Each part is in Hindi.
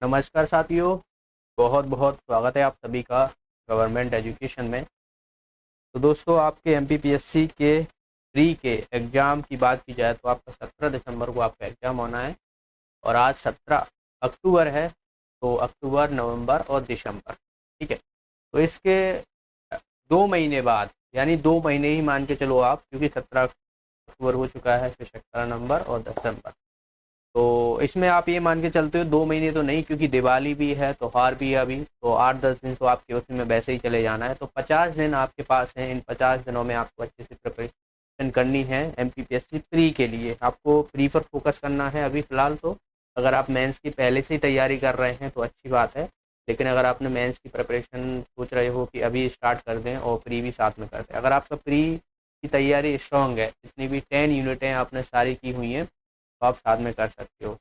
नमस्कार साथियों, बहुत बहुत स्वागत है आप सभी का गवर्नमेंट एजुकेशन में। तो दोस्तों, आपके एमपीपीएससी के प्री के एग्ज़ाम की बात की जाए तो आपका 17 दिसंबर को आपका एग्ज़ाम होना है और आज 17 अक्टूबर है। तो अक्टूबर, नवंबर और दिसंबर, ठीक है। तो इसके 2 महीने बाद, यानी 2 महीने ही मान के चलो आप, क्योंकि 17 अक्टूबर हो चुका है, फिर 17 नवंबर और दिसंबर। तो इसमें आप ये मान के चलते हो 2 महीने तो नहीं, क्योंकि दिवाली भी है, त्योहार भी है अभी, तो 8-10 दिन तो आपके उसमें वैसे ही चले जाना है। तो 50 दिन आपके पास हैं। इन 50 दिनों में आपको अच्छे से प्रिपरेशन करनी है एमपीपीएससी प्री के लिए। आपको प्री पर फोकस करना है अभी फ़िलहाल। तो अगर आप मेंस की पहले से ही तैयारी कर रहे हैं तो अच्छी बात है, लेकिन अगर आपने मेंस की प्रिपरेशन सोच रहे हो कि अभी स्टार्ट कर दें और प्री भी साथ में कर दें, अगर आपका प्री की तैयारी स्ट्रॉन्ग है, जितनी भी 10 यूनिटें आपने सारी की हुई हैं, तो आप साथ में कर सकते हो।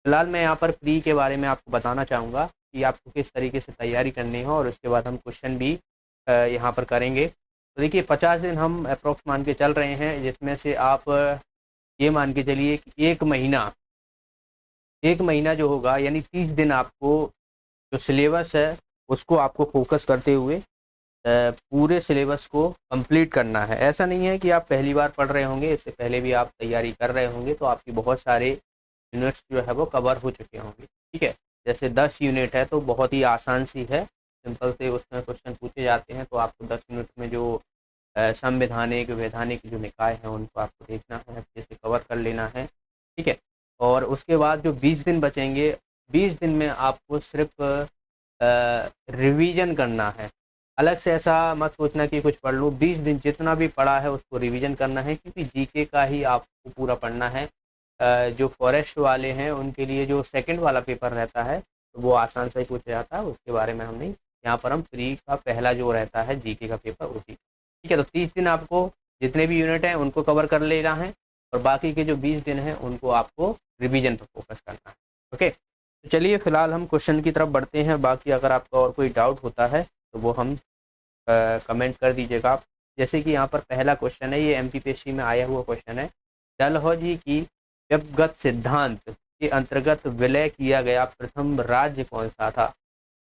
फिलहाल मैं यहाँ पर प्री के बारे में आपको बताना चाहूँगा कि आपको किस तरीके से तैयारी करनी है, और उसके बाद हम क्वेश्चन भी यहाँ पर करेंगे। तो देखिए, 50 दिन हम अप्रोक्स मान के चल रहे हैं, जिसमें से आप ये मान के चलिए कि एक महीना जो होगा, यानी 30 दिन आपको जो सिलेबस है उसको आपको फोकस करते हुए पूरे सिलेबस को कंप्लीट करना है। ऐसा नहीं है कि आप पहली बार पढ़ रहे होंगे, इससे पहले भी आप तैयारी कर रहे होंगे, तो आपकी बहुत सारे यूनिट्स जो है वो कवर हो चुके होंगे, ठीक है। जैसे 10 यूनिट है तो बहुत ही आसान सी है, सिंपल से उसमें क्वेश्चन पूछे जाते हैं। तो आपको 10 यूनिट में जो संवैधानिक वैधानिक जो निकाय हैं उनको आपको देखना है, अच्छे से कवर कर लेना है, ठीक है। और उसके बाद जो 20 दिन बचेंगे, 20 दिन में आपको सिर्फ रिवीजन करना है। अलग से ऐसा मत सोचना कि कुछ पढ़ लूँ, 20 दिन जितना भी पढ़ा है उसको रिवीजन करना है, क्योंकि जीके का ही आपको पूरा पढ़ना है। जो फॉरेस्ट वाले हैं उनके लिए जो सेकंड वाला पेपर रहता है तो वो आसान से ही पूछा जाता है, उसके बारे में हम नहीं। यहाँ पर हम प्री का पहला जो रहता है जीके का पेपर, उसी, ठीक है। तो 30 दिन आपको जितने भी यूनिट हैं उनको कवर कर लेना है, और बाकी के जो 20 दिन हैं उनको आपको रिवीजन पर फोकस करना है। ओके, तो चलिए फिलहाल हम क्वेश्चन की तरफ बढ़ते हैं। बाकी अगर आपका और कोई डाउट होता है तो वो हम कमेंट कर दीजिएगा आप। जैसे कि यहाँ पर पहला क्वेश्चन है, ये एमपीपीएससी में आया हुआ क्वेश्चन है। डलहौजी की व्यपगत सिद्धांत के अंतर्गत विलय किया गया प्रथम राज्य कौन सा था?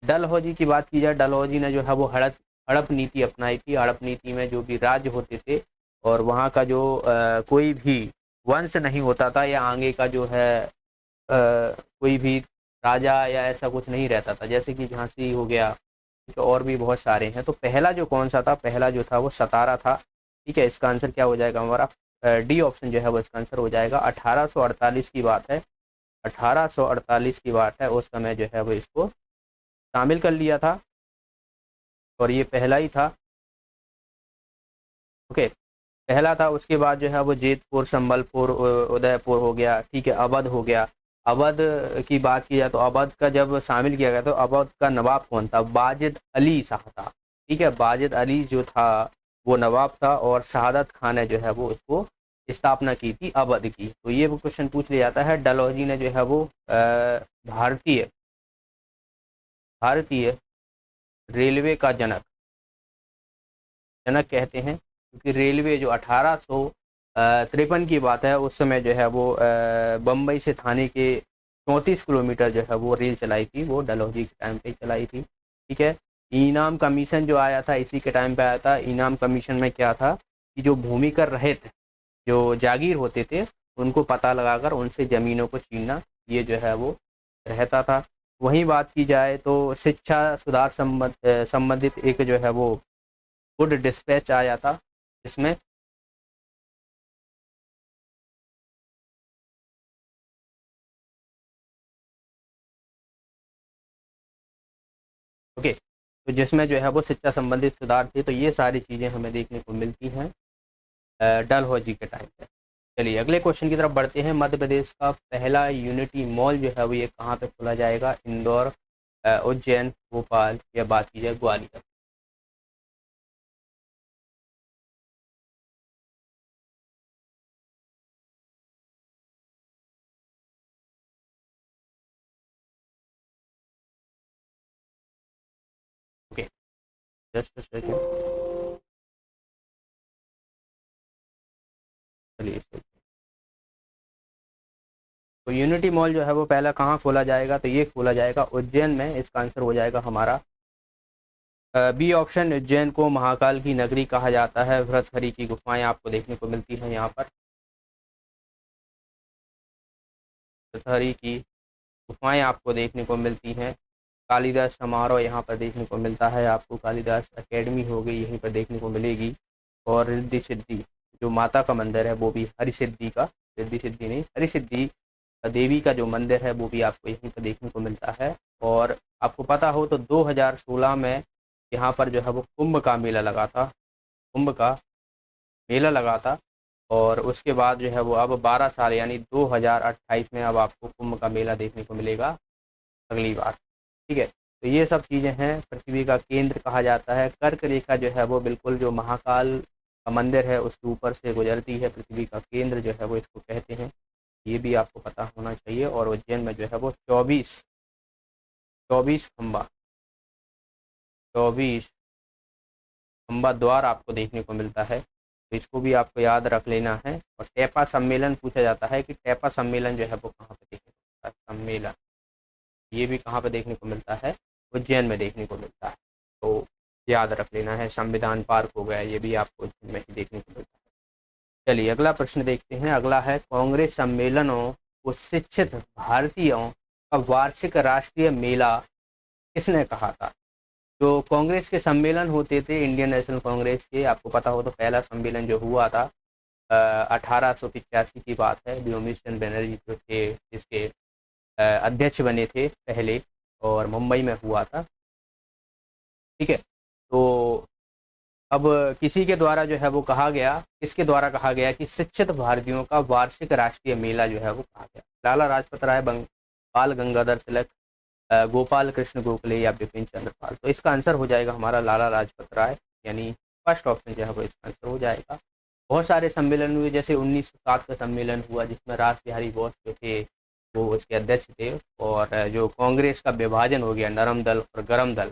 डलहौजी की बात की जाए, डलहौजी ने जो है वो हड़प हड़प नीति अपनाई थी। हड़प नीति में जो भी राज्य होते थे और वहाँ का जो कोई भी वंश नहीं होता था, या आगे का जो है कोई भी राजा या ऐसा कुछ नहीं रहता था, जैसे कि झांसी हो गया, तो और भी बहुत सारे हैं। तो पहला जो कौन सा था, पहला जो था वो सतारा था, ठीक है। इसका आंसर क्या हो जाएगा हमारा? डी ऑप्शन जो है वो इसका आंसर हो जाएगा। 1848 की बात है, 1848 की बात है, उस समय जो है वो इसको शामिल कर लिया था, और ये पहला ही था। ओके, पहला था। उसके बाद जो है वो जेतपुर, संबलपुर, उदयपुर हो गया, ठीक है, अवध हो गया। अवध की बात की जाए तो अवध का जब शामिल किया गया तो अवध का नवाब कौन था? बाजिद अली शाह था, ठीक है। बाजिद अली जो था वो नवाब था, और शहादत खान ने जो है वो उसको स्थापना की थी अवध की। तो ये वो क्वेश्चन पूछ लिया जाता है, डलहौजी ने जो है वो भारतीय भारतीय रेलवे का जनक जनक कहते हैं, क्योंकि रेलवे जो 1853 की बात है, उस समय जो है वो बम्बई से थाने के 34 किलोमीटर जो है वो रेल चलाई थी, वो डलहौजी के टाइम पे ही चलाई थी, ठीक है। इनाम कमीशन जो आया था इसी के टाइम पे आया था। इनाम कमीशन में क्या था कि जो भूमिकर रहित जो जागीर होते थे उनको पता लगाकर उनसे ज़मीनों को छीनना, ये जो है वो रहता था। वहीं बात की जाए तो शिक्षा सुधार संबंधित एक जो है वो गुड डिस्पैच आया था, जिसमें ओके, तो जिसमें जो है वो शिक्षा संबंधित सुधार थे। तो ये सारी चीज़ें हमें देखने को मिलती हैं डलहौजी के टाइम पे। चलिए अगले क्वेश्चन की तरफ बढ़ते हैं। मध्य प्रदेश का पहला यूनिटी मॉल जो है वो ये कहाँ पे खोला जाएगा? इंदौर, उज्जैन, भोपाल, या बात की जाए ग्वालियर। Okay, just second. चलिए तो यूनिटी मॉल जो है वो पहला कहाँ खोला जाएगा, तो ये खोला जाएगा उज्जैन में। इसका आंसर हो जाएगा हमारा बी ऑप्शन। उज्जैन को महाकाल की नगरी कहा जाता है। भृतहरि की गुफाएं आपको देखने को मिलती हैं यहाँ पर। भृतहरि की गुफाएं आपको देखने को मिलती हैं। कालिदास समारोह यहाँ पर देखने को मिलता है आपको। कालिदास एकेडमी हो गई, यहीं पर देखने को मिलेगी। और रिद्धि सिद्धि जो माता का मंदिर है वो भी हरिसिद्धि का, रिद्धि सिद्धि नहीं हरिसिद्धि देवी का जो मंदिर है वो भी आपको यहीं पर देखने को मिलता है। और आपको पता हो तो 2016 में यहाँ पर जो है वो कुंभ का मेला लगा था, कुंभ का मेला लगा था। और उसके बाद जो है वो अब 12 साल यानी 2028 में अब आपको कुंभ का मेला देखने को मिलेगा अगली बार। ठीक है, तो ये सब चीज़ें हैं। पृथ्वी का केंद्र कहा जाता है। कर्क रेखा जो है वो बिल्कुल जो महाकाल का मंदिर है उसके ऊपर से गुजरती है। पृथ्वी का केंद्र जो है वो इसको कहते हैं, ये भी आपको पता होना चाहिए। और उज्जैन में जो है वो 24 खंबा 24 खंबा द्वार आपको देखने को मिलता है, तो इसको भी आपको याद रख लेना है। और टैपा सम्मेलन पूछा जाता है कि टैपा सम्मेलन जो है वो कहाँ पे देखने को मिलता है। सम्मेलन ये भी कहाँ पे देखने को मिलता है, उज्जैन में देखने को मिलता है, तो याद रख लेना है। संविधान पार्क हो गया, ये भी आपको उज्जैन में ही देखने को मिलता है। चलिए अगला प्रश्न देखते हैं। अगला है कांग्रेस सम्मेलनों को शिक्षित भारतीयों का वार्षिक राष्ट्रीय मेला किसने कहा था। जो कांग्रेस के सम्मेलन होते थे इंडियन नेशनल कांग्रेस के, आपको पता हो तो पहला सम्मेलन जो हुआ था 1885 की बात है। व्योमेश चंद्र बनर्जी जो थे इसके अध्यक्ष बने थे पहले, और मुंबई में हुआ था। ठीक है, तो अब किसी के द्वारा जो है वो कहा गया, किसके द्वारा कहा गया कि शिक्षित भारतीयों का वार्षिक राष्ट्रीय मेला जो है वो कहा गया। लाला लाजपत राय, बाल गंगाधर तिलक, गोपाल कृष्ण गोखले या बिपिन चंद्र पाल। तो इसका आंसर हो जाएगा हमारा लाला लाजपत राय, यानी फर्स्ट ऑप्शन जो है वो इसका आंसर हो जाएगा। बहुत सारे सम्मेलन हुए, जैसे 1907 का सम्मेलन हुआ जिसमें रास बिहारी बोस जो थे वो उसके अध्यक्ष थे। और जो कांग्रेस का विभाजन हो गया नरम दल और गरम दल,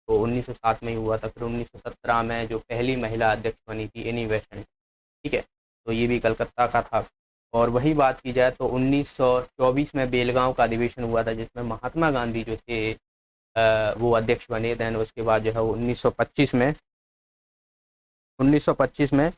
तो 1907 में ही हुआ था। फिर 1917 में जो पहली महिला अध्यक्ष बनी थी एनी बेसेंट, ठीक है, तो ये भी कलकत्ता का था। और वही बात की जाए तो 1924 में बेलगांव का अधिवेशन हुआ था जिसमें महात्मा गांधी जो थे वो अध्यक्ष बने। दैन उसके बाद जो है 1925 में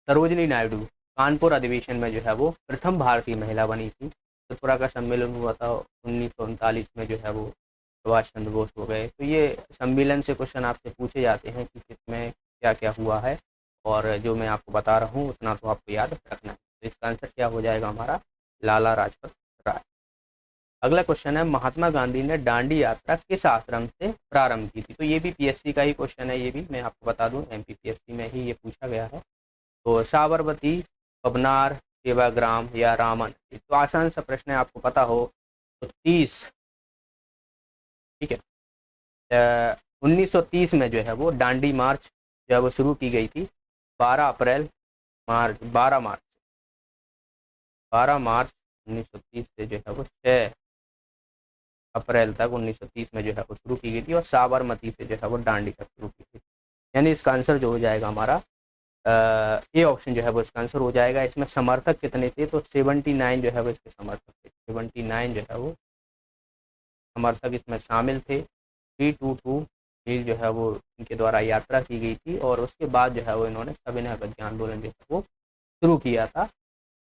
सरोजनी नायडू कानपुर अधिवेशन में जो है वो प्रथम भारतीय महिला बनी थी। त्रिपुरा का सम्मेलन हुआ था 1939 में, जो है वो सुभाष चंद्र बोस हो गए। तो ये सम्मेलन से क्वेश्चन आपसे पूछे जाते हैं कि किसमें क्या क्या हुआ है, और जो मैं आपको बता रहा हूँ उतना तो आपको याद रखना है। तो इसका आंसर क्या हो जाएगा हमारा, लाला लाजपत राय। अगला क्वेश्चन है, महात्मा गांधी ने दांडी यात्रा किस आश्रम से प्रारंभ की थी। तो ये भी पीएससी का ही क्वेश्चन है, ये भी मैं आपको बता दूं एमपीपीएससी में ही ये पूछा गया है। तो साबरमती, पबनार, सेवाग्राम या रामन। तो आसान सा प्रश्न है, आपको पता हो तो 30, ठीक है, 1930 में जो है वो दांडी मार्च जो है वो शुरू की गई थी। 12 मार्च 1930 से जो है वो 6 अप्रैल तक 1930 में जो है वो शुरू की गई थी। और साबरमती से जो है वो दांडी तक शुरू की गई। यानी इसका आंसर जो हो जाएगा हमारा ए ऑप्शन जो है वो इसका आंसर हो जाएगा। इसमें समर्थक कितने थे, तो 79 जो है वो इसके समर्थक थे। 79 जो है वो समर्थक इसमें शामिल थे। 322 मील जो है वो इनके द्वारा यात्रा की गई थी। और उसके बाद जो है वो इन्होंने सविनय अवज्ञा आंदोलन जो है वो शुरू किया था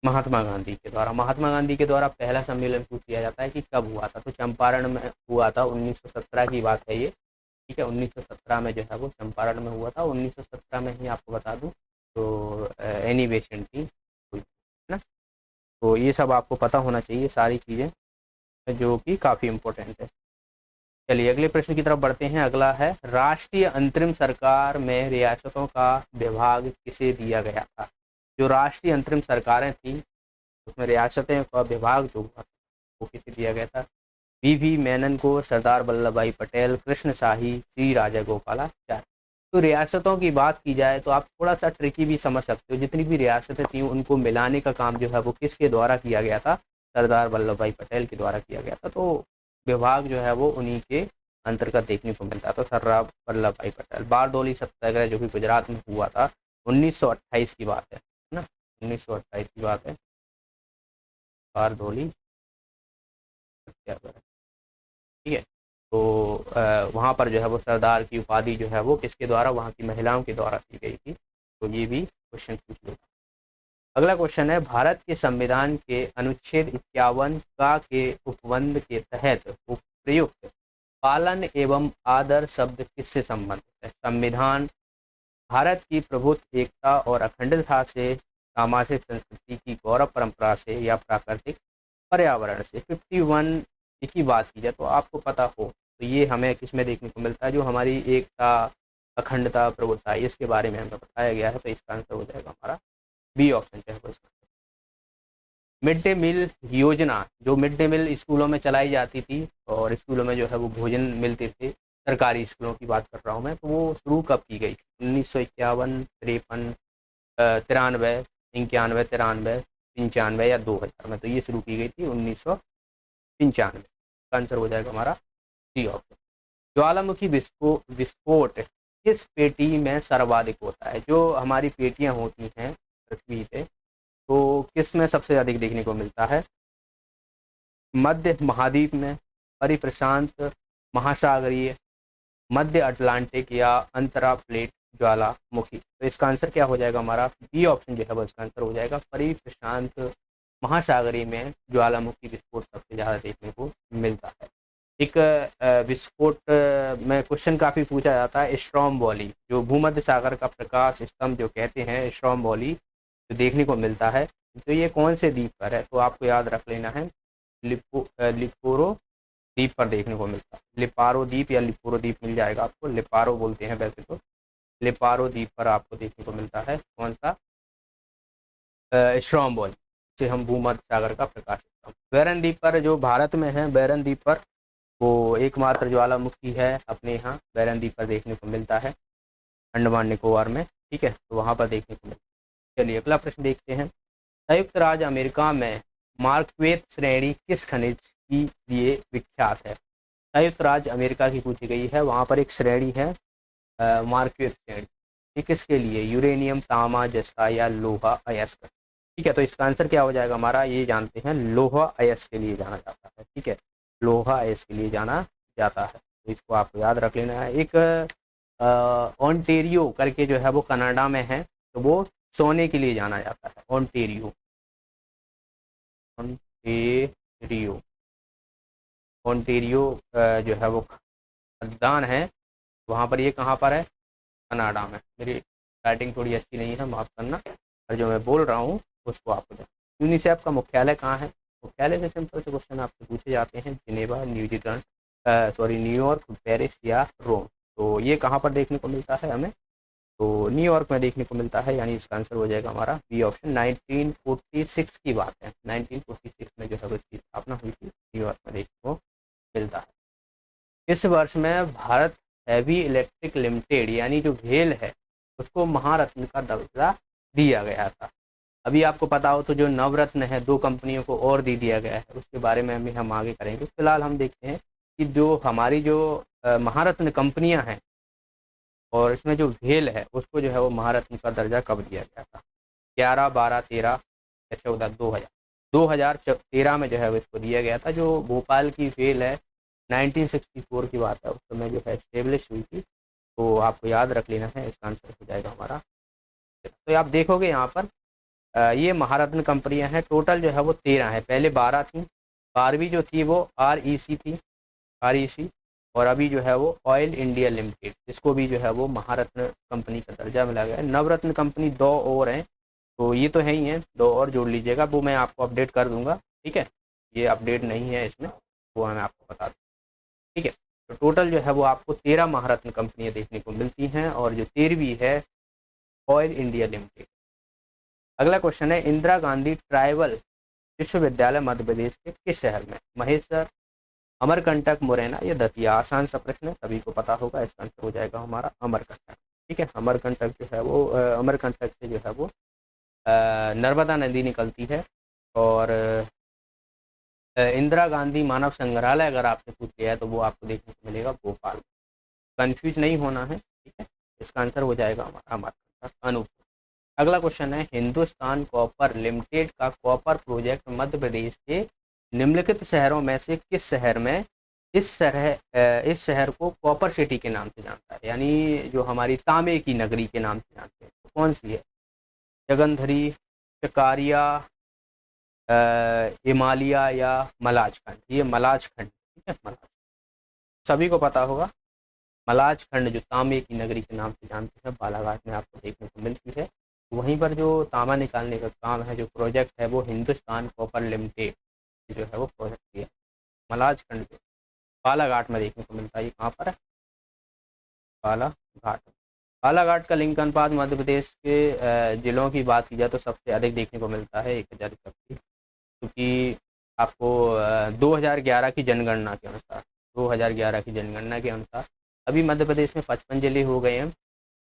महात्मा गांधी के द्वारा। महात्मा गांधी के द्वारा पहला सम्मेलन पूछ किया जाता है कि कब हुआ था, तो चंपारण में हुआ था। 1917 की बात है ये, ठीक है, 1917 में जो है वो चंपारण में हुआ था। 1917 में ही आपको बता दूं तो एनी बेसेंट थी, है ना। तो ये सब आपको पता होना चाहिए सारी चीज़ें, जो कि काफ़ी इम्पोर्टेंट है। चलिए अगले प्रश्न की तरफ बढ़ते हैं। अगला है, राष्ट्रीय अंतरिम सरकार में रियासतों का विभाग किसे दिया गया था। जो राष्ट्रीय अंतरिम सरकारें थी उसमें रियासतें का विभाग जो हुआ वो किसे दिया गया था। वी मेनन को, सरदार वल्लभ भाई पटेल, कृष्ण शाही, श्री राजा गोपालाचारी। तो रियासतों की बात की जाए तो आप थोड़ा सा ट्रिकी भी समझ सकते हो। जितनी भी रियासतें थी उनको मिलाने का काम जो है वो किसके द्वारा किया गया था, सरदार वल्लभ भाई पटेल के द्वारा किया गया था। तो विभाग जो है वो उन्हीं के अंतर्गत देखने को मिलता है। तो सरदार वल्लभ भाई पटेल। बारडोली सत्याग्रह जो कि गुजरात में हुआ था 1928 की बात है ना, 1928 की बात है। बारदौली सत्याग्रह, ठीक है। तो वहाँ पर जो है वो सरदार की उपाधि जो है वो किसके द्वारा, वहाँ की महिलाओं के द्वारा दी गई थी। तो ये भी क्वेश्चन पूछ लो। अगला क्वेश्चन है, भारत के संविधान के अनुच्छेद 51 का के उपबंध के तहत प्रयुक्त पालन एवं आदर शब्द किससे संबंधित है? संविधान भारत की प्रभुत्व, एकता और अखंडता से, सामाजिक संस्कृति की गौरव परंपरा से या प्राकृतिक पर्यावरण से। 51 की बात की जाए तो आपको पता हो तो ये हमें किस में देखने को मिलता है, जो हमारी एकता, अखंडता, प्रभुत्ता, इसके बारे में हमें बताया गया है। तो इसका आंसर हो जाएगा हमारा बी ऑप्शन जो है वो इसका। मिड डे मील योजना, जो मिड डे मील स्कूलों में चलाई जाती थी और स्कूलों में जो है वो भोजन मिलते थे, सरकारी स्कूलों की बात कर रहा हूँ मैं, तो वो शुरू कब की गई? 1951, 53, 93, 91, 93, 95 या 2000 में। तो ये शुरू की गई थी 1995। आंसर हो जाएगा हमारा डी ऑप्शन। ज्वालामुखी विस्फोट किस पेटी में सर्वाधिक होता है? जो हमारी पेटियां होती हैं पृथ्वी पे, तो किस में सबसे अधिक देखने को मिलता है? मध्य महाद्वीप में, परिप्रशांत महासागरीय, मध्य अटलांटिक या अंतरा प्लेट ज्वालामुखी। तो इसका आंसर क्या हो जाएगा हमारा? बी ऑप्शन जो है वो इसका आंसर हो जाएगा। परिप्रशांत महासागरीय में ज्वालामुखी विस्फोट सबसे ज़्यादा देखने को मिलता है। एक विस्फोट में क्वेश्चन काफ़ी पूछा जाता है, स्ट्रोम्बोली, जो भूमध्य सागर का प्रकाश स्तंभ जो कहते हैं, स्ट्रोम्बोली जो देखने को मिलता है, तो ये कौन से द्वीप पर है? तो आपको याद रख लेना है, लिपोरो द्वीप पर देखने को मिलता है। लिपारो द्वीप या लिपोरो द्वीप मिल जाएगा आपको, लिपारो बोलते हैं वैसे तो। लिपारो द्वीप पर आपको देखने को मिलता है कौन सा? स्ट्रोम्बोली, से हम भूमध्य सागर का प्रकाश स्तंभ। बैरन द्वीप पर, जो भारत में है, बैरन द्वीप पर वो एकमात्र ज्वालामुखी है अपने यहाँ, बैरन द्वीप पर देखने को मिलता है, अंडमान निकोबार में, ठीक है। तो वहाँ पर देखने को मिलता है। चलिए अगला प्रश्न देखते हैं। संयुक्त राज्य अमेरिका में मार्क्वेट श्रेणी किस खनिज के लिए विख्यात है? संयुक्त राज्य अमेरिका की पूछी गई है, वहाँ पर एक श्रेणी है मार्क्वेट श्रेणी, ये किसके लिए? यूरेनियम, तांबा, जस्ता या लोहा अयस्क, ठीक है। तो इसका आंसर क्या हो जाएगा हमारा? ये जानते हैं, लोहा अयस्क के लिए जाना जाता है, ठीक है। लोहा अयस्क के लिए जाना जाता है, तो इसको आपको याद रख लेना है। एक ओंटेरियो करके जो है वो कनाडा में है, तो वो सोने के लिए जाना जाता है, ओंटेरियो। ओंटेरियो, ओंटेरियो जो है वो खदान है, वहाँ पर। ये कहाँ पर है? कनाडा में। मेरी राइटिंग थोड़ी अच्छी नहीं है, माफ़ करना, और जो मैं बोल रहा हूँ उसको आपको जान। यूनिसेफ का मुख्यालय कहाँ है? मुख्यालय से सिंपल से क्वेश्चन आपसे पूछे जाते हैं, जिनेवा, न्यूयॉर्क, पेरिस या रोम। तो ये कहाँ पर देखने को मिलता है हमें? तो न्यूयॉर्क में देखने को मिलता है, यानी इसका आंसर हो जाएगा हमारा बी ऑप्शन। 1946 की बात है, 1946 में जो है उसकी स्थापना हुई थी, न्यूयॉर्क में देखने को मिलता है। इस वर्ष में भारत हैवी इलेक्ट्रिक लिमिटेड यानी जो भेल है उसको महारत्न का दर्जा दिया गया था। अभी आपको पता हो तो जो नवरत्न है, 2 कंपनियों को और दे दिया गया है, उसके बारे में हम आगे करेंगे। फिलहाल हम देखते हैं कि जो हमारी जो महारत्न कंपनियां हैं और इसमें जो भेल है उसको जो है वो महारत्न का दर्जा कब दिया गया था? 11, 12, 13 या 14? 2013 में जो है वो इसको दिया गया था। जो भोपाल की भेल है, 1964 की बात है, उस समय जो है स्टेब्लिश हुई थी। तो आपको याद रख लेना है, इसका आंसर हो जाएगा हमारा। तो आप देखोगे यहाँ पर ये महारत्न कंपनियां हैं, टोटल जो है वो 13 है। पहले 12 थी, 12वीं जो थी वो REC थी, REC, और अभी जो है वो ऑयल इंडिया लिमिटेड, इसको भी जो है वो महारत्न कंपनी का दर्जा मिला गया है। नवरत्न कंपनी 2 और हैं, तो ये तो है ही हैं, 2 और जोड़ लीजिएगा, वो मैं आपको अपडेट कर दूंगा, ठीक है। ये अपडेट नहीं है इसमें, वो मैं आपको बता दूँ, ठीक है। तो टोटल जो है वो आपको 13 महारत्न कंपनियाँ देखने को मिलती हैं, और जो 13वीं है ऑयल इंडिया लिमिटेड। अगला क्वेश्चन है, इंदिरा गांधी ट्राइबल विश्वविद्यालय मध्य प्रदेश के किस शहर में? महेश्वर, अमरकंटक, मुरैना या दतिया? आसान सा प्रश्न है, सभी को पता होगा। इसका आंसर हो जाएगा हमारा अमरकंटक, ठीक है। अमरकंटक जो है वो अमरकंटक से जो है वो नर्मदा नदी निकलती है। और इंदिरा गांधी मानव संग्रहालय अगर आपसे पूछ लिया है तो वो आपको देखने को मिलेगा भोपाल। कंफ्यूज नहीं होना है, ठीक है। इसका आंसर हो जाएगा हमारा अमरकंटक, अनूपपुर। अगला क्वेश्चन है, हिंदुस्तान कॉपर लिमिटेड का कॉपर प्रोजेक्ट मध्य प्रदेश के निम्नलिखित शहरों में से किस शहर में इस शहर को कॉपर सिटी के नाम से जानता है, यानी जो हमारी तांबे की नगरी के नाम से जानते हैं, तो कौन सी है? जगंधरी, चकारिया, हिमालय या मलाजखंड? ये मलाजखंड, ठीक है, मलाज सभी को पता होगा। मलाजखंड जो तांबे की नगरी के नाम से जानते हैं, बालाघाट में आपको देखने को मिलती है। वहीं पर जो तांबा निकालने का काम है, जो प्रोजेक्ट है, वो हिंदुस्तान कॉपर लिमिटेड जो है वो प्रोजेक्ट किया। मलाजखंड जो बालाघाट में देखने को मिलता है, ये कहाँ पर है? बालाघाट। बालाघाट का लिंग अनुपात मध्य प्रदेश के जिलों की बात की जाए तो सबसे अधिक देखने को मिलता है 1031, क्योंकि आपको 2011 की जनगणना के अनुसार 2011 की जनगणना के अनुसार अभी मध्य प्रदेश में 55 जिले हो गए हैं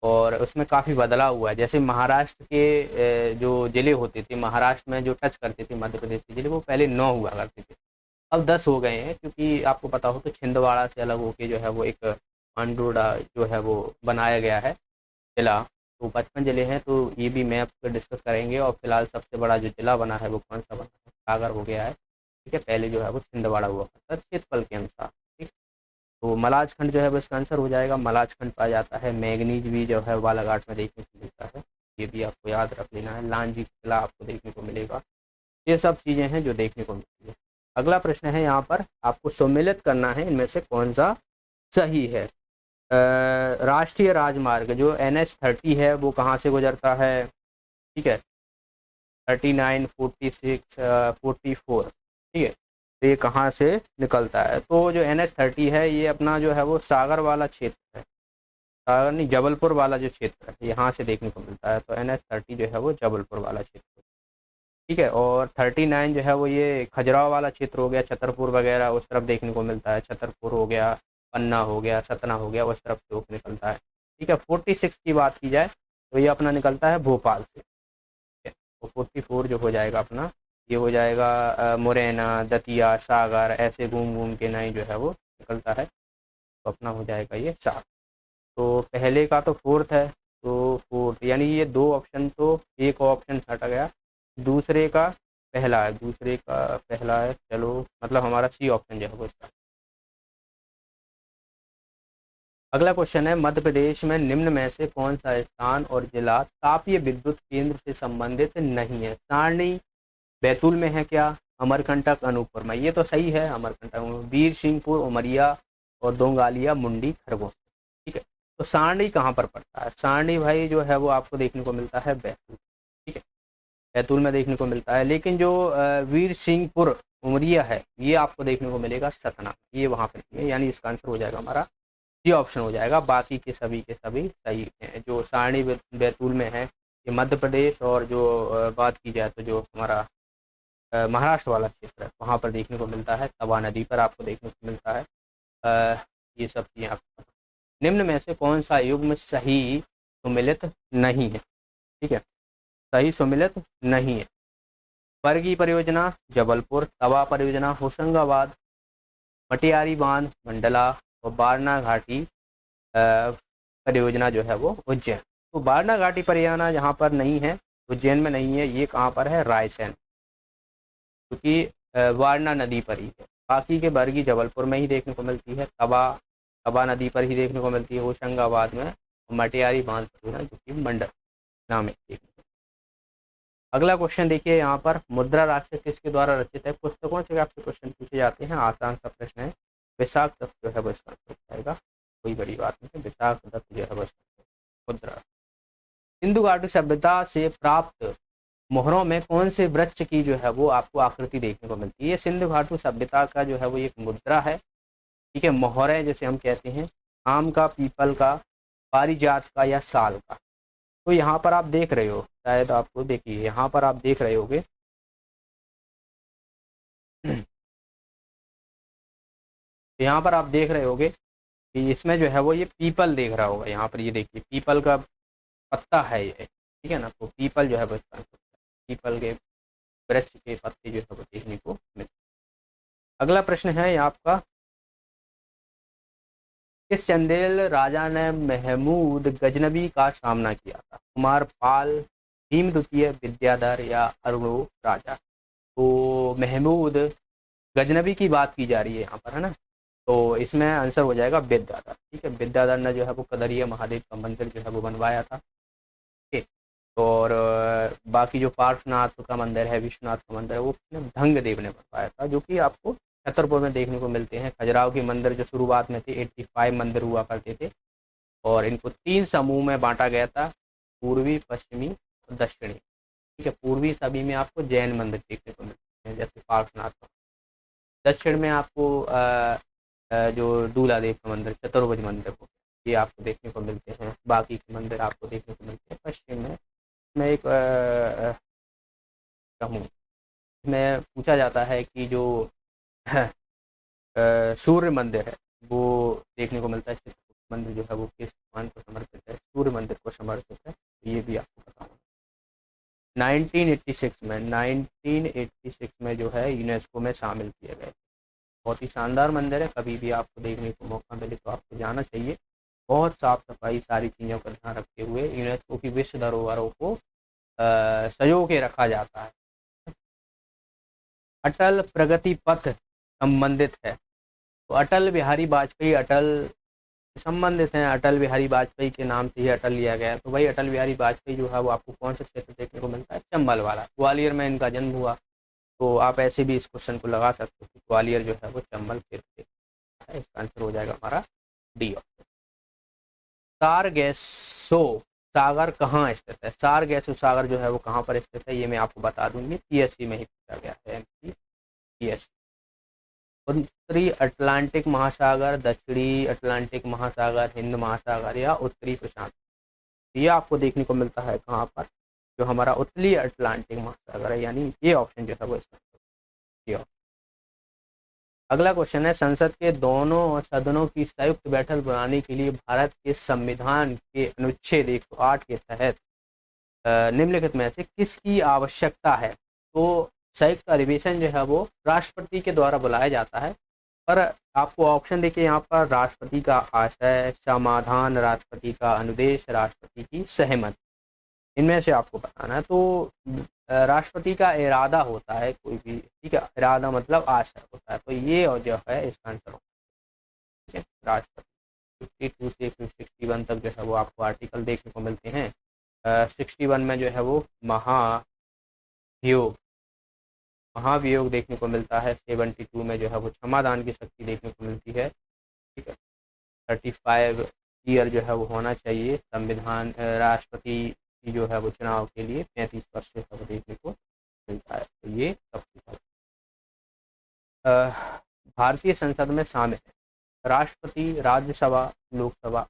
और उसमें काफ़ी बदलाव हुआ है। जैसे महाराष्ट्र के जो ज़िले होते थे, महाराष्ट्र में जो टच करते थे मध्य प्रदेश के ज़िले, वो पहले 9 हुआ करते थे, अब 10 हो गए हैं, क्योंकि आपको पता हो तो छिंदवाड़ा से अलग होके जो है वो एक पांडुरा जो है वो बनाया गया है ज़िला। तो 55 ज़िले हैं, तो ये भी मैप पर डिस्कस करेंगे। और फिलहाल सबसे बड़ा जो ज़िला बना है वो कौन सा बना है? सागर हो गया है, ठीक है। पहले जो है वो छिंदवाड़ा हुआ करता क्षेत्रफल के अनुसार, ठीक। तो मलाजखंड जो है वो इसका आंसर हो जाएगा। मलाजखंड पाया जाता है। मैंगनीज भी जो है बालाघाट में देखने को मिलता है, ये भी आपको याद रख लेना है। लांजी किला आपको देखने को मिलेगा। ये सब चीज़ें हैं जो देखने को मिलती है। अगला प्रश्न है, यहाँ पर आपको सम्मिलित करना है इनमें से कौन सा सही है। राष्ट्रीय राजमार्ग जो NH30 है वो कहाँ से गुजरता है? ठीक है, 39, 46, 44, ठीक है। तो ये कहाँ से निकलता है? तो जो NH30 है ये अपना जो है वो सागर वाला क्षेत्र है, सागर नहीं, जबलपुर वाला जो क्षेत्र है, यहाँ से देखने को मिलता है। तो NH30 जो है वो जबलपुर वाला क्षेत्र, ठीक है। और 39 जो है वो ये खजुराहो वाला क्षेत्र हो गया, छतरपुर वगैरह उस तरफ देखने को मिलता है। छतरपुर हो गया, पन्ना हो गया, सतना हो गया, उस तरफ से होकर निकलता है, ठीक है। 46 की बात की जाए तो ये अपना निकलता है भोपाल से, ठीक है। तो 44 जो हो जाएगा अपना, ये हो जाएगा मुरैना, दतिया, सागर, ऐसे घूम घूम के नहीं जो है वो निकलता है। तो अपना हो जाएगा ये 7। तो पहले का तो फोर्थ है, तो फोर्थ यानी ये 2 ऑप्शन, तो एक ऑप्शन हट गया, दूसरे का पहला है, दूसरे का पहला है, चलो मतलब हमारा C ऑप्शन जो है वो इसका। अगला क्वेश्चन है, मध्य प्रदेश में निम्न में से कौन सा स्थान और जिला तापीय विद्युत केंद्र से संबंधित नहीं है? सारणी बैतूल में है क्या? अमरकंटक अनूपपुर में? ये तो सही है, अमरकंटक में। वीर सिंहपुर, उमरिया और दोंगालिया, मुंडी, खरगोन, ठीक है। तो सारणी कहाँ पर पड़ता है? सारणी भाई जो है वो आपको देखने को मिलता है बैतूल, ठीक है, बैतूल में देखने को मिलता है। लेकिन जो वीर सिंहपुर उमरिया है ये आपको देखने को मिलेगा सतना, ये वहाँ पर नहीं है, यानी इसका आंसर हो जाएगा हमारा ये ऑप्शन हो जाएगा। बाकी के सभी सही हैं। जो सारणी बैतूल में है ये मध्य प्रदेश, और जो बात की जाए तो जो हमारा महाराष्ट्र वाला क्षेत्र है वहाँ पर देखने को मिलता है, तवा नदी पर आपको देखने को मिलता है। ये सब चीज़ें आपको। निम्न में से कौन सा युग्म सही सुमिलित नहीं है? ठीक है, सही सुमिलित नहीं है। बरगी परियोजना जबलपुर, तवा परियोजना होशंगाबाद, मटियारी बांध मंडला और बारना घाटी परियोजना जो है वो उज्जैन। तो बारना घाटी परियोजना जहाँ पर नहीं है, उज्जैन में नहीं है, ये कहाँ पर है? रायसेन, क्योंकि वारना नदी पर ही है। बाकी के बरगी जबलपुर में ही देखने को मिलती है, तवा नदी पर ही देखने को मिलती है होशंगाबाद में, और मटियारी बांध परियोजना जो कि मंडला में देखने को। अगला क्वेश्चन देखिए, यहाँ पर मुद्रा राक्षस किसके द्वारा रचित है? पुस्तकों से आपसे क्वेश्चन पूछे जाते हैं, आसान सा प्रश्न है। विशाख दत्त जो है वो इसका आंसर आएगा, कोई बड़ी बात नहीं है। विशाख दत्त जो है वो मुद्रा। सिंधु घाटी सभ्यता से प्राप्त मोहरों में कौन से वृक्ष की जो है वो आपको आकृति देखने को मिलती है? सिंधु घाटी सभ्यता का जो है वो एक मुद्रा है, ठीक है। मोहरें जैसे हम कहते हैं, आम का, पीपल का, पारिजात का या साल का। तो यहाँ पर आप देख रहे हो, शायद आपको देखिए यहाँ पर आप देख रहे होगे यहाँ पर आप देख रहे होगे कि इसमें जो है वो ये पीपल देख रहा होगा। यहाँ पर ये देखिए पीपल का पत्ता है ये, ठीक है ना। तो पीपल जो है वो पीपल के वृक्ष के पत्ते जो है वो देखने को मिलते। अगला प्रश्न है आपका, किस चंदेल राजा ने महमूद गजनबी का सामना किया था? कुमार पाल, भीम द्वितीय, विद्याधर या अरुणो राजा। तो महमूद गजनबी की बात की जा रही है यहाँ पर, है ना। तो इसमें आंसर हो जाएगा विद्याधर। ठीक है, विद्याधर ने जो है वो कदरिया महादेव का मंदिर जो है वो बनवाया था। ठीक। और बाकी जो पार्श्वनाथ का मंदिर है, विश्वनाथ का मंदिर है, वो ढंगदेव ने बनवाया था, जो कि आपको छतरपुर में देखने को मिलते हैं। खजुराहो के मंदिर जो शुरुआत में थे 85 मंदिर हुआ करते थे, और इनको 3 समूह में बांटा गया था, पूर्वी, पश्चिमी और दक्षिणी। ठीक है, पूर्वी सभी में आपको जैन मंदिर देखने को मिलते हैं, जैसे पार्श्वनाथ का। दक्षिण में आपको जो दूलादेव का मंदिर, चतुर्भुज मंदिर को, ये आपको देखने को मिलते हैं। बाकी के मंदिर आपको देखने को मिलते हैं पश्चिम में। मैं एक कहूँ में पूछा जाता है कि जो सूर्य मंदिर है वो देखने को मिलता है, चित्रकूट मंदिर जो है वो किस भगवान को समर्पित है? सूर्य मंदिर को समर्पित है, ये भी आपको पता होगा। 1986 में जो है यूनेस्को में शामिल किया गया। बहुत ही शानदार मंदिर है, कभी भी आपको देखने को मौका मिले तो आपको जाना चाहिए। बहुत साफ सफाई, सारी चीज़ों का ध्यान रखते हुए यूनेस्को की विश्व धरोहरों को संजो के रखा जाता है। अटल प्रगति पथ संबंधित है, तो अटल बिहारी वाजपेयी अटल संबंधित हैं, अटल बिहारी वाजपेयी के नाम से ही अटल लिया गया। तो भाई अटल बिहारी वाजपेयी जो है वो आपको कौन सा क्षेत्र देखने को मिलता है? चंबल वाला, ग्वालियर में इनका जन्म हुआ। तो आप ऐसे भी इस क्वेश्चन को लगा सकते हो कि ग्वालियर जो है वो चंबल क्षेत्र है। इसका आंसर हो जाएगा हमारा डी ऑप्शन। सारगेसो सागर कहाँ स्थित है? सारगेसो सागर जो है वो कहाँ पर स्थित है, ये मैं आपको बता दूंगी। पीएससी में ही पूछा गया है, पीएससी। उत्तरी अटलांटिक महासागर, दक्षिणी अटलांटिक महासागर, हिंद महासागर या उत्तरी प्रशांत, ये आपको देखने को मिलता है कहाँ पर? जो हमारा उत्तरी अटलांटिक महासागर है, यानी ये ऑप्शन जो है वो इसमें। अगला क्वेश्चन है, संसद के दोनों सदनों की संयुक्त बैठक बुलाने के लिए भारत के संविधान के अनुच्छेद 108 के तहत निम्नलिखित में से किसकी आवश्यकता है? तो संयुक्त अधिवेशन जो है वो राष्ट्रपति के द्वारा बुलाया जाता है, पर आपको ऑप्शन देखिए यहाँ पर, राष्ट्रपति का आशय, समाधान, राष्ट्रपति का अनुदेश, राष्ट्रपति की सहमति, इनमें से आपको बताना है। तो राष्ट्रपति का इरादा होता है कोई भी, ठीक है, इरादा मतलब आशय होता है, तो ये और जो है इसका आंसर होगा। ठीक है, राष्ट्रपति 52 से 61 तक जो है वो आपको आर्टिकल देखने को मिलते हैं। 61 में जो है वो महाभियोग देखने को मिलता है। 72 में जो है वो क्षमादान की शक्ति देखने को मिलती है। ठीक है, 35 ईयर जो है वो होना चाहिए संविधान, राष्ट्रपति की जो है वो चुनाव के लिए 35 वर्ष जो है वो देखने को मिलता है। तो ये सब भारतीय संसद में शामिल है राष्ट्रपति, राज्यसभा, लोकसभा,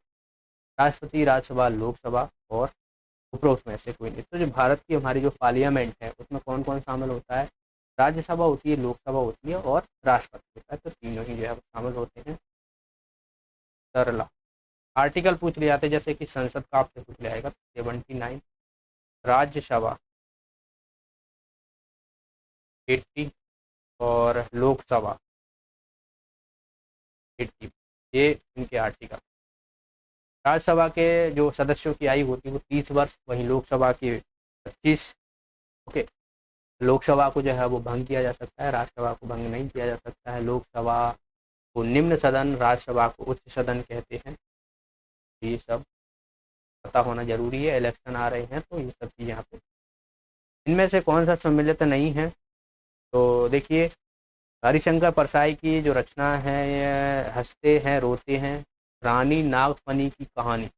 राष्ट्रपति, राज्यसभा, लोकसभा और उपरोक्त में से कोई नहीं। तो जो भारत की हमारी जो पार्लियामेंट है उसमें कौन कौन शामिल होता है? राज्यसभा होती है, लोकसभा होती है और राष्ट्रपति होता है, तो तीनों ही जो है वो शामिल होते हैं। सरला आर्टिकल पूछ लिया जाते, जैसे कि संसद का आपसे पूछ लिया जाएगा 79, राज्यसभा 80 और लोकसभा 80, ये इनके आर्टिकल। राज्यसभा के जो सदस्यों की आयु होती है वो 30 वर्ष, वहीं लोकसभा की 25। ओके, लोकसभा को जो है वो भंग किया जा सकता है, राज्यसभा को भंग नहीं किया जा सकता है। लोकसभा को निम्न सदन, राज्यसभा को उच्च सदन कहते हैं। ये सब पता होना जरूरी है, इलेक्शन आ रहे हैं तो ये सब चीज़ यहाँ पे। इनमें से कौन सा सम्मिलित नहीं है? तो देखिए, हरिशंकर परसाई की जो रचना है, हंसते हैं रोते हैं, रानी नागफनी की कहानी,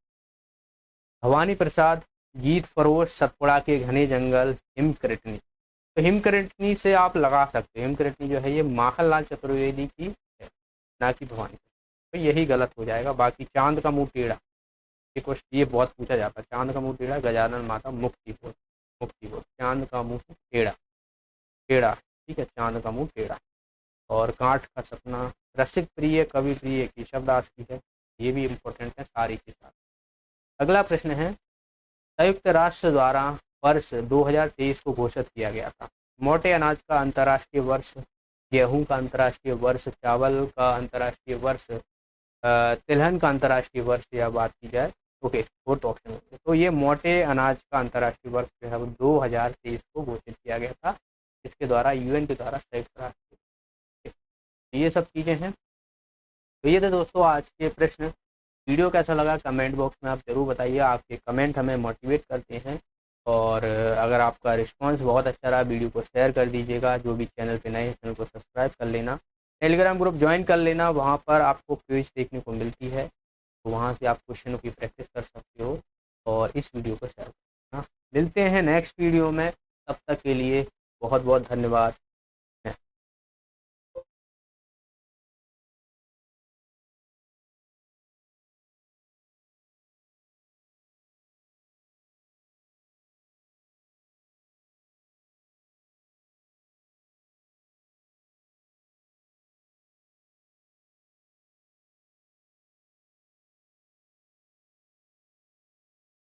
भवानी प्रसाद, गीत फरोश, सतपुड़ा के घने जंगल, हिमकृतनी। तो हिमकृतनी से आप लगा सकते हो, हिमकृतनी जो है ये माखनलाल चतुर्वेदी की है, ना कि भवानी। तो यही गलत हो जाएगा। बाकी चांद का मुंह टेढ़ा, ये बहुत पूछा जाता है, चांद का मुंह टेढ़ा, गजानन माता मुक्ति बोल, चांद का मुंह टेढ़ा, ठीक है, चांद का मुंह टेढ़ा। और कांठ का सपना, रसिक प्रिय, कवि प्रिय केशवदास की है, ये भी इम्पोर्टेंट है सारी के साथ। अगला प्रश्न है, संयुक्त राष्ट्र द्वारा वर्ष 2023 को घोषित किया गया था। मोटे अनाज का अंतर्राष्ट्रीय वर्ष, गेहूं का अंतर्राष्ट्रीय वर्ष, चावल का अंतर्राष्ट्रीय वर्ष, तिलहन का अंतर्राष्ट्रीय वर्ष या बात की जाए ओके, फोर्थ ऑप्शन में। तो ये मोटे अनाज का अंतर्राष्ट्रीय वर्ष जो है वो 2023 को घोषित किया गया था, इसके द्वारा यूएन के द्वारा संयुक्त राष्ट्र। ये सब चीज़ें हैं। तो ये थे दोस्तों आज के प्रश्न। वीडियो कैसा लगा कमेंट बॉक्स में आप ज़रूर बताइए, आपके कमेंट हमें मोटिवेट करते हैं। और अगर आपका रिस्पांस बहुत अच्छा रहा, वीडियो को शेयर कर दीजिएगा। जो भी चैनल पे नए हैं चैनल को सब्सक्राइब कर लेना, टेलीग्राम ग्रुप ज्वाइन कर लेना, वहाँ पर आपको क्विज देखने को मिलती है, तो वहाँ से आप क्वेश्चनों की प्रैक्टिस कर सकते हो। और इस वीडियो को शेयर करना। मिलते हैं नेक्स्ट वीडियो में, तब तक के लिए बहुत बहुत धन्यवाद।